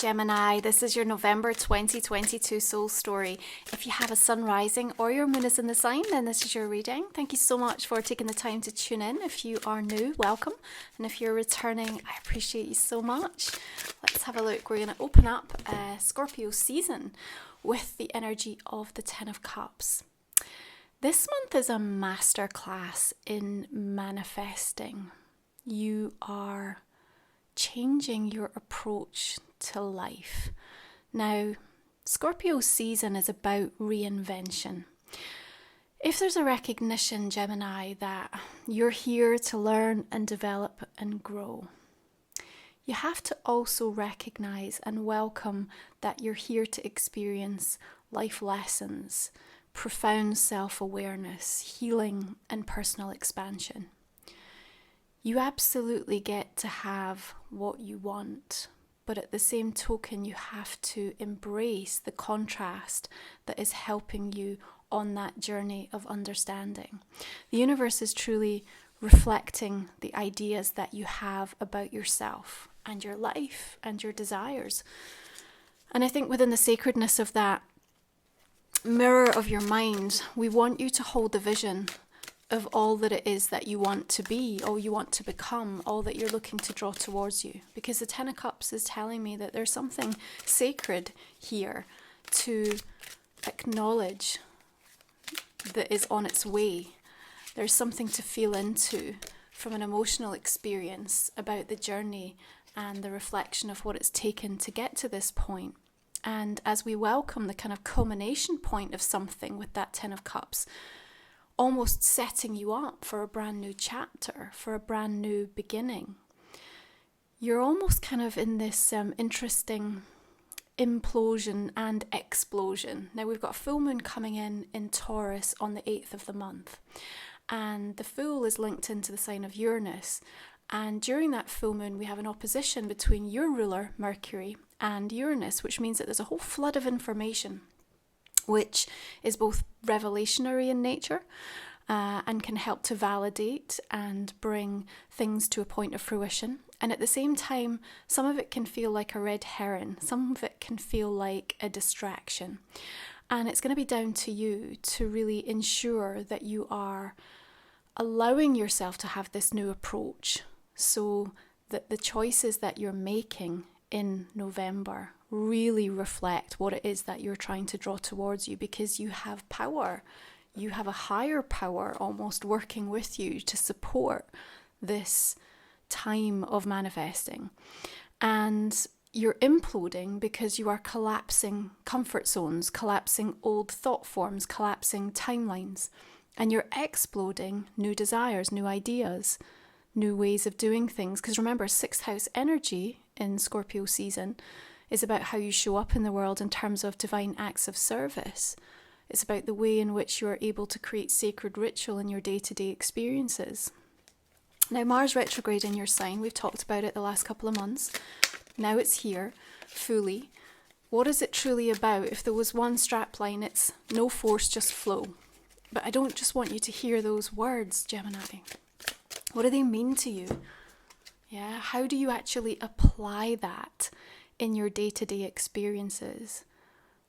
Gemini, this is your November 2022 soul story. If you have a sun rising or your moon is in the sign, then this is your reading. Thank you so much for taking the time to tune in. If you are new, welcome. And if you're returning, I appreciate you so much. Let's have a look. We're going to open up Scorpio season with the energy of the Ten of Cups. This month is a masterclass in manifesting. You are changing your approach to life. Now, Scorpio season is about reinvention. If there's a recognition, Gemini, that you're here to learn and develop and grow, you have to also recognize and welcome that you're here to experience life lessons, profound self-awareness, healing, and personal expansion. You absolutely get to have what you want, but at the same token, you have to embrace the contrast that is helping you on that journey of understanding. The universe is truly reflecting the ideas that you have about yourself and your life and your desires. And I think within the sacredness of that mirror of your mind, we want you to hold the vision of all that it is that you want to be, all you want to become, all that you're looking to draw towards you. Because the Ten of Cups is telling me that there's something sacred here to acknowledge that is on its way. There's something to feel into from an emotional experience about the journey and the reflection of what it's taken to get to this point. And as we welcome the kind of culmination point of something with that Ten of Cups, almost setting you up for a brand new chapter, for a brand new beginning. You're almost kind of in this interesting implosion and explosion. Now we've got a full moon coming in Taurus on the 8th of the month. And the Fool is linked into the sign of Uranus. And during that full moon, we have an opposition between your ruler, Mercury, and Uranus, which means that there's a whole flood of information which is both revelationary in nature and can help to validate and bring things to a point of fruition. And at the same time, some of it can feel like a red herring, some of it can feel like a distraction. And it's going to be down to you to really ensure that you are allowing yourself to have this new approach so that the choices that you're making in November really reflect what it is that you're trying to draw towards you, because you have power. You have a higher power almost working with you to support this time of manifesting. And you're imploding because you are collapsing comfort zones, collapsing old thought forms, collapsing timelines. And you're exploding new desires, new ideas, new ways of doing things. Because remember, 6th house energy in Scorpio season is about how you show up in the world in terms of divine acts of service. It's about the way in which you are able to create sacred ritual in your day-to-day experiences. Now, Mars retrograde in your sign, we've talked about it the last couple of months. Now it's here, fully. What is it truly about? If there was one strapline, it's no force, just flow. But I don't just want you to hear those words, Gemini. What do they mean to you? Yeah, how do you actually apply that in your day-to-day experiences?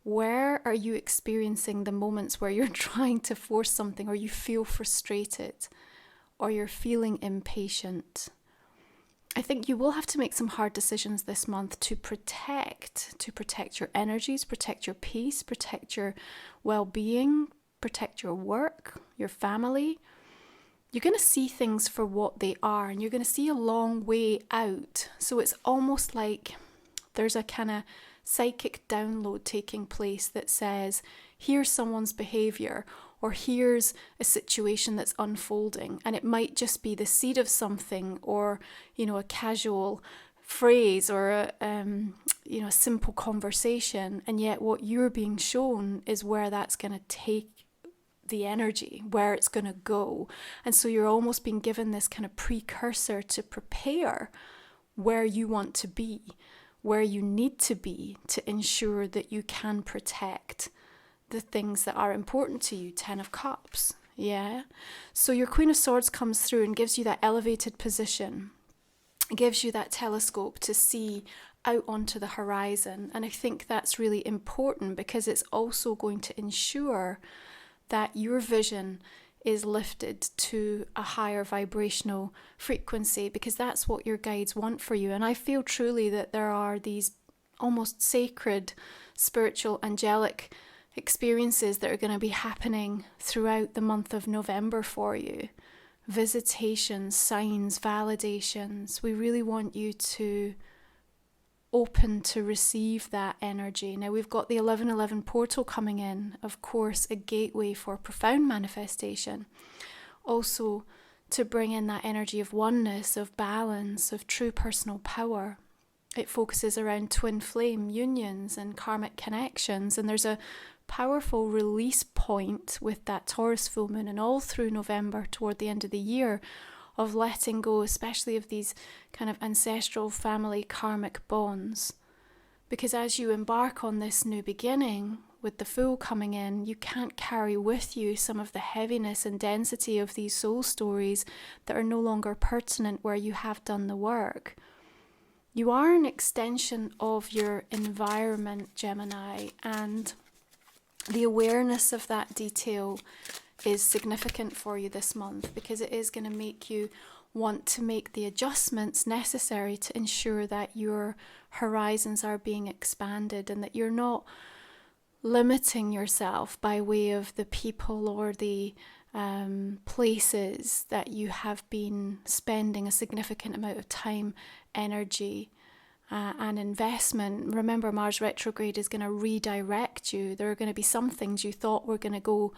Where are you experiencing the moments where you're trying to force something, or you feel frustrated, or you're feeling impatient? I think you will have to make some hard decisions this month to protect your energies, protect your peace, protect your well-being, protect your work, your family. You're going to see things for what they are, and you're going to see a long way out. So it's almost like there's a kind of psychic download taking place that says, here's someone's behavior, or here's a situation that's unfolding. And it might just be the seed of something, or, a casual phrase, or a simple conversation. And yet what you're being shown is where that's going to take the energy, where it's going to go. And so you're almost being given this kind of precursor to prepare where you want to be, where you need to be to ensure that you can protect the things that are important to you. 10 of Cups. Yeah. So your Queen of Swords comes through and gives you that elevated position. It gives you that telescope to see out onto the horizon. And I think that's really important because it's also going to ensure that your vision is lifted to a higher vibrational frequency, because that's what your guides want for you. And I feel truly that there are these almost sacred, spiritual, angelic experiences that are going to be happening throughout the month of November for you. Visitations, signs, validations. We really want you to open to receive that energy. Now we've got the 1111 portal coming in, of course, a gateway for profound manifestation. Also to bring in that energy of oneness, of balance, of true personal power. It focuses around twin flame unions and karmic connections, and there's a powerful release point with that Taurus full moon and all through November toward the end of the year of letting go, especially of these kind of ancestral family karmic bonds. Because as you embark on this new beginning with the Fool coming in, you can't carry with you some of the heaviness and density of these soul stories that are no longer pertinent where you have done the work. You are an extension of your environment, Gemini, and the awareness of that detail is significant for you this month, because it is going to make you want to make the adjustments necessary to ensure that your horizons are being expanded and that you're not limiting yourself by way of the people or the places that you have been spending a significant amount of time, energy, and investment. Remember, Mars retrograde is going to redirect you. There are going to be some things you thought were going to go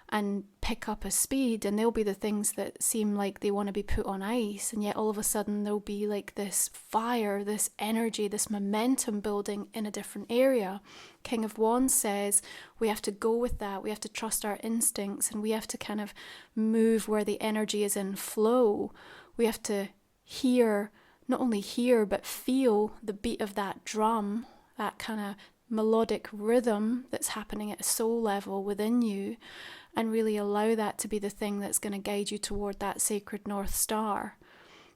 and pick up a speed, and they'll be the things that seem like they want to be put on ice, and yet all of a sudden there'll be like this fire, this energy, this momentum building in a different area. King of Wands says we have to go with that, we have to trust our instincts, and we have to kind of move where the energy is in flow. We have to not only hear but feel the beat of that drum, that kind of melodic rhythm that's happening at a soul level within you, and really allow that to be the thing that's going to guide you toward that sacred North Star.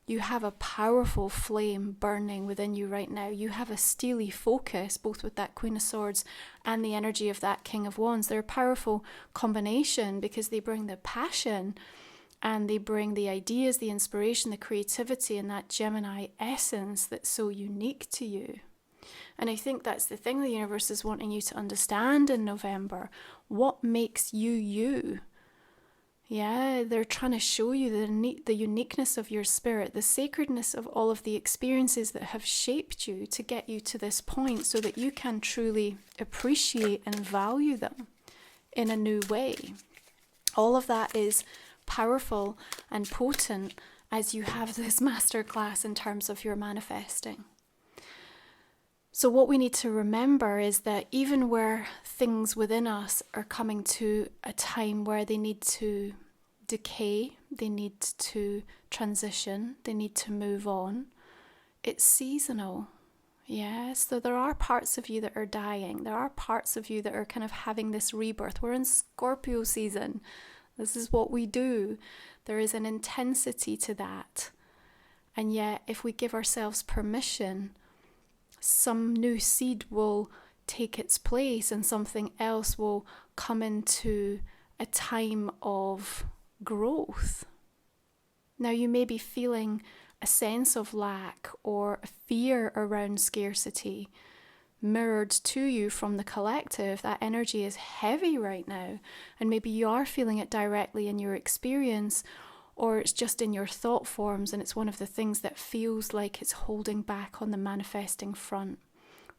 You have a powerful flame burning within you right now. You have a steely focus, both with that Queen of Swords and the energy of that King of Wands. They're a powerful combination because they bring the passion and they bring the ideas, the inspiration, the creativity, and that Gemini essence that's so unique to you. And I think that's the thing the universe is wanting you to understand in November. What makes you you? Yeah, they're trying to show you the uniqueness of your spirit, the sacredness of all of the experiences that have shaped you to get you to this point so that you can truly appreciate and value them in a new way. All of that is powerful and potent as you have this masterclass in terms of your manifesting. So what we need to remember is that even where things within us are coming to a time where they need to decay, they need to transition, they need to move on, it's seasonal. Yeah, so there are parts of you that are dying. There are parts of you that are kind of having this rebirth. We're in Scorpio season. This is what we do. There is an intensity to that. And yet, if we give ourselves permission, some new seed will take its place and something else will come into a time of growth. Now, you may be feeling a sense of lack or a fear around scarcity mirrored to you from the collective. That energy is heavy right now, and maybe you are feeling it directly in your experience, or it's just in your thought forms, and it's one of the things that feels like it's holding back on the manifesting front.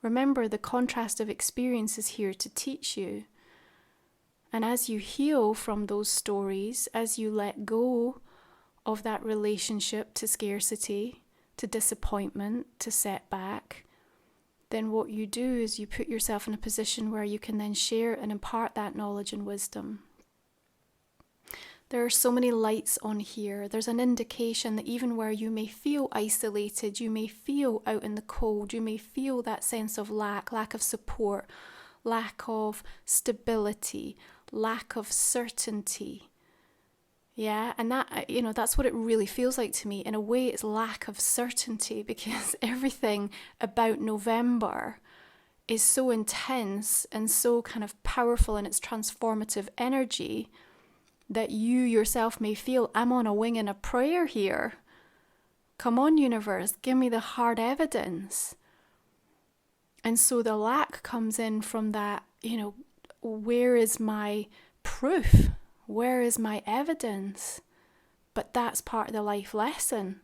Remember, the contrast of experience is here to teach you. And as you heal from those stories, as you let go of that relationship to scarcity, to disappointment, to setback, then what you do is you put yourself in a position where you can then share and impart that knowledge and wisdom. There are so many lights on here. There's an indication that even where you may feel isolated, you may feel out in the cold, you may feel that sense of lack of support, lack of stability, lack of certainty. Yeah, and that, that's what it really feels like to me. In a way, it's lack of certainty, because everything about November is so intense and so kind of powerful in its transformative energy that you yourself may feel, I'm on a wing and a prayer here. Come on, universe, give me the hard evidence. And so the lack comes in from that, where is my proof? Where is my evidence? But that's part of the life lesson.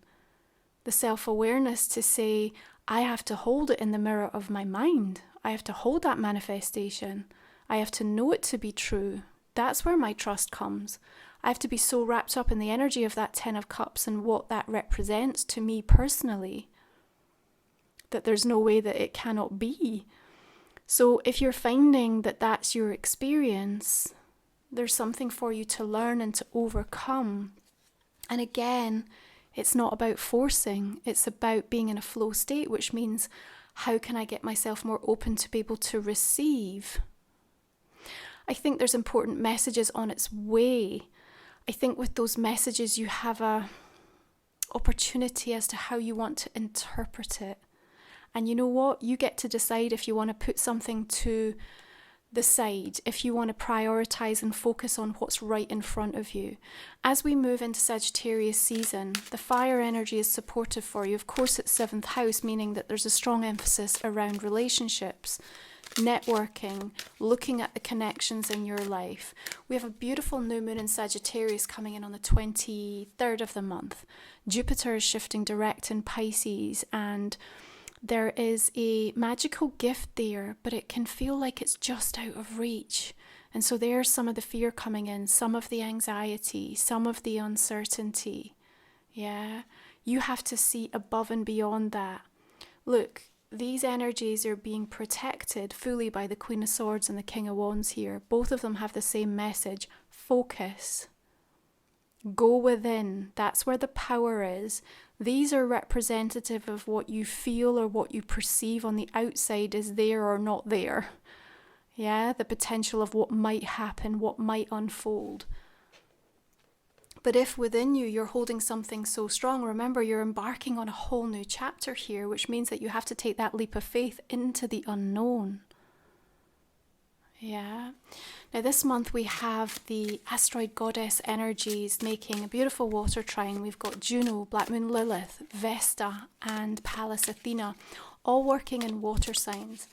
The self-awareness to say, I have to hold it in the mirror of my mind. I have to hold that manifestation. I have to know it to be true. That's where my trust comes. I have to be so wrapped up in the energy of that 10 of Cups and what that represents to me personally, that there's no way that it cannot be. So if you're finding that that's your experience, there's something for you to learn and to overcome. And again, it's not about forcing, it's about being in a flow state, which means, how can I get myself more open to be able to receive? I think there's important messages on its way. I think with those messages you have a opportunity as to how you want to interpret it. And you know what? You get to decide if you want to put something to the side, if you want to prioritize and focus on what's right in front of you. As we move into Sagittarius season, the fire energy is supportive for you. Of course, it's 7th house, meaning that there's a strong emphasis around relationships, networking, looking at the connections in your life. We have a beautiful new moon in Sagittarius coming in on the 23rd of the month. Jupiter is shifting direct in Pisces, and there is a magical gift there, but it can feel like it's just out of reach. And so there's some of the fear coming in, some of the anxiety, some of the uncertainty. Yeah, you have to see above and beyond that. Look, these energies are being protected fully by the Queen of Swords and the King of Wands here. Both of them have the same message: focus. Go within. That's where the power is. These are representative of what you feel or what you perceive on the outside is there or not there. Yeah, the potential of what might happen, what might unfold. But if within you you're holding something so strong, remember you're embarking on a whole new chapter here, which means that you have to take that leap of faith into the unknown. Yeah. Now this month we have the asteroid goddess energies making a beautiful water trine. We've got Juno, Black Moon Lilith, Vesta and Pallas Athena, all working in water signs.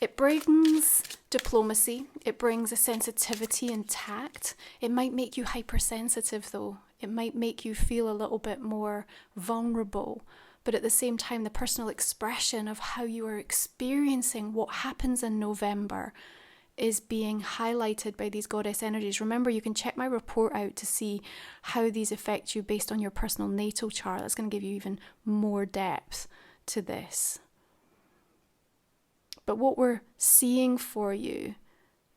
It brings diplomacy, it brings a sensitivity and tact. It might make you hypersensitive though. It might make you feel a little bit more vulnerable. But at the same time, the personal expression of how you are experiencing what happens in November is being highlighted by these goddess energies. Remember, you can check my report out to see how these affect you based on your personal natal chart. That's going to give you even more depth to this. But what we're seeing for you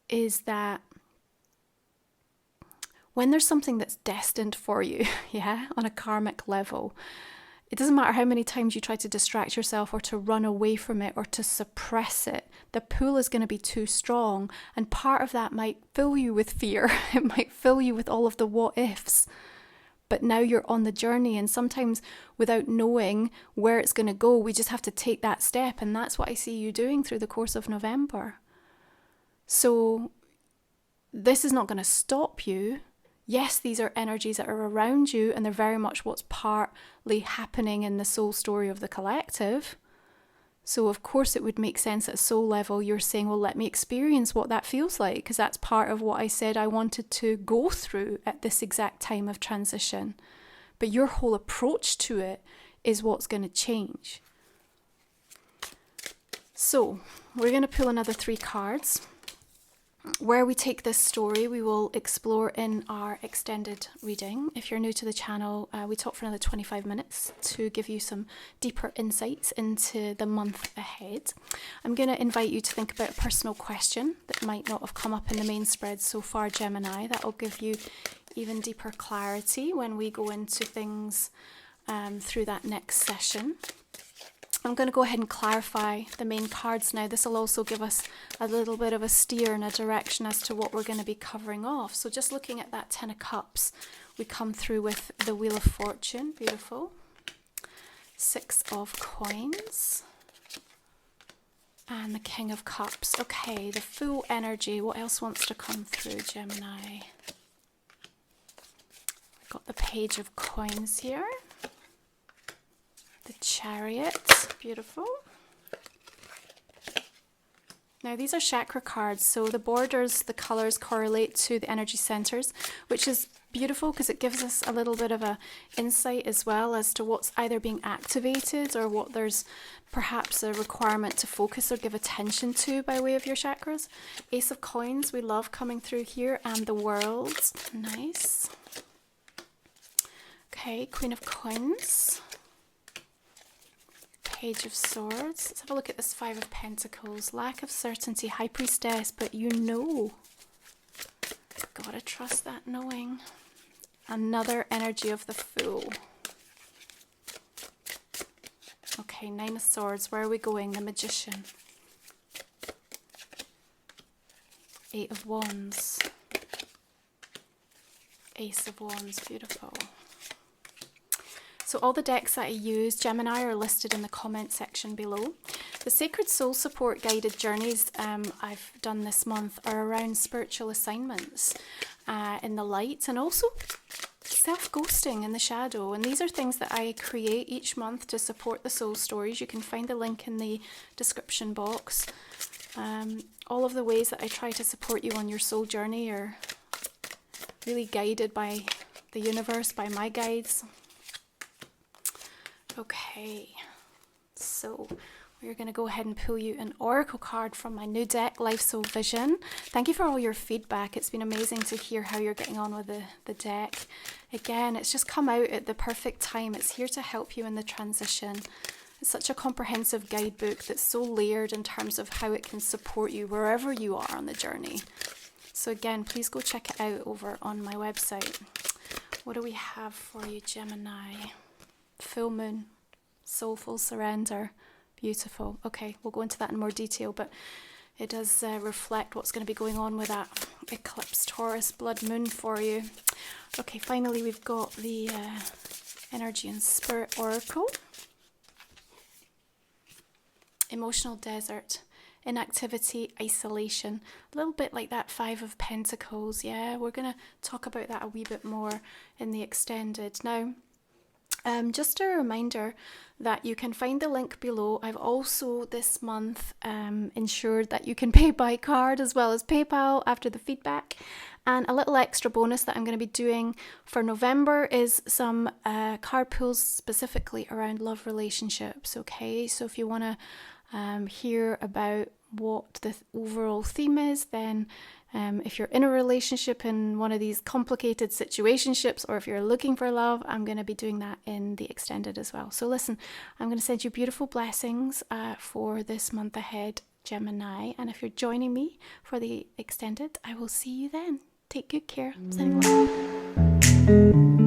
is that when there's something that's destined for you, yeah, on a karmic level, it doesn't matter how many times you try to distract yourself or to run away from it or to suppress it. The pull is going to be too strong, and part of that might fill you with fear. It might fill you with all of the what ifs. But now you're on the journey, and sometimes without knowing where it's going to go, we just have to take that step, and that's what I see you doing through the course of November. So this is not going to stop you. Yes, these are energies that are around you, and they're very much what's partly happening in the soul story of the collective. So of course it would make sense at a soul level. You're saying, well, let me experience what that feels like, because that's part of what I said I wanted to go through at this exact time of transition. But your whole approach to it is what's going to change. So we're going to pull another 3 cards. Where we take this story, we will explore in our extended reading. If you're new to the channel, we talk for another 25 minutes to give you some deeper insights into the month ahead. I'm going to invite you to think about a personal question that might not have come up in the main spread so far, Gemini. That will give you even deeper clarity when we go into things through that next session. I'm going to go ahead and clarify the main cards now. This will also give us a little bit of a steer and a direction as to what we're going to be covering off. So just looking at that 10 of Cups, we come through with the Wheel of Fortune. Beautiful. 6 of Coins. And the King of Cups. Okay, the full energy. What else wants to come through, Gemini? We've got the Page of Coins here. The Chariot. Beautiful. Now these are chakra cards, so the borders, the colours correlate to the energy centres, which is beautiful because it gives us a little bit of a insight as well as to what's either being activated or what there's perhaps a requirement to focus or give attention to by way of your chakras. Ace of Coins, we love coming through here, and the World. Nice. Okay, Queen of Coins. Page of Swords. Let's have a look at this 5 of Pentacles. Lack of certainty, High Priestess, but you know. Gotta trust that knowing. Another energy of the Fool. Okay, 9 of Swords. Where are we going? The Magician. 8 of Wands. Ace of Wands. Beautiful. So all the decks that I use, Gemini, are listed in the comment section below. The Sacred Soul Support Guided Journeys I've done this month are around spiritual assignments in the light, and also self-ghosting in the shadow. And these are things that I create each month to support the soul stories. You can find the link in the description box. All of the ways that I try to support you on your soul journey are really guided by the universe, by my guides. Okay, so we're going to go ahead and pull you an oracle card from my new deck, Life Soul Vision. Thank you for all your feedback. It's been amazing to hear how you're getting on with the deck. Again, it's just come out at the perfect time. It's here to help you in the transition. It's such a comprehensive guidebook that's so layered in terms of how it can support you wherever you are on the journey. So again, please go check it out over on my website. What do we have for you, Gemini? Full Moon, Soulful Surrender. Beautiful. Okay, we'll go into that in more detail, but it does reflect what's going to be going on with that eclipse Taurus blood moon for you. Okay, finally we've got the Energy and Spirit Oracle. Emotional Desert. Inactivity, isolation. A little bit like that 5 of Pentacles. Yeah, we're going to talk about that a wee bit more in the extended. Now, just a reminder that you can find the link below. I've also this month ensured that you can pay by card as well as PayPal after the feedback. And a little extra bonus that I'm going to be doing for November is some card pulls specifically around love relationships. Okay, so if you want to hear about what the overall theme is, then if you're in a relationship in one of these complicated situationships, or if you're looking for love, I'm going to be doing that in the extended as well. So listen, I'm going to send you beautiful blessings for this month ahead, Gemini. And if you're joining me for the extended, I will see you then. Take good care. Sending love.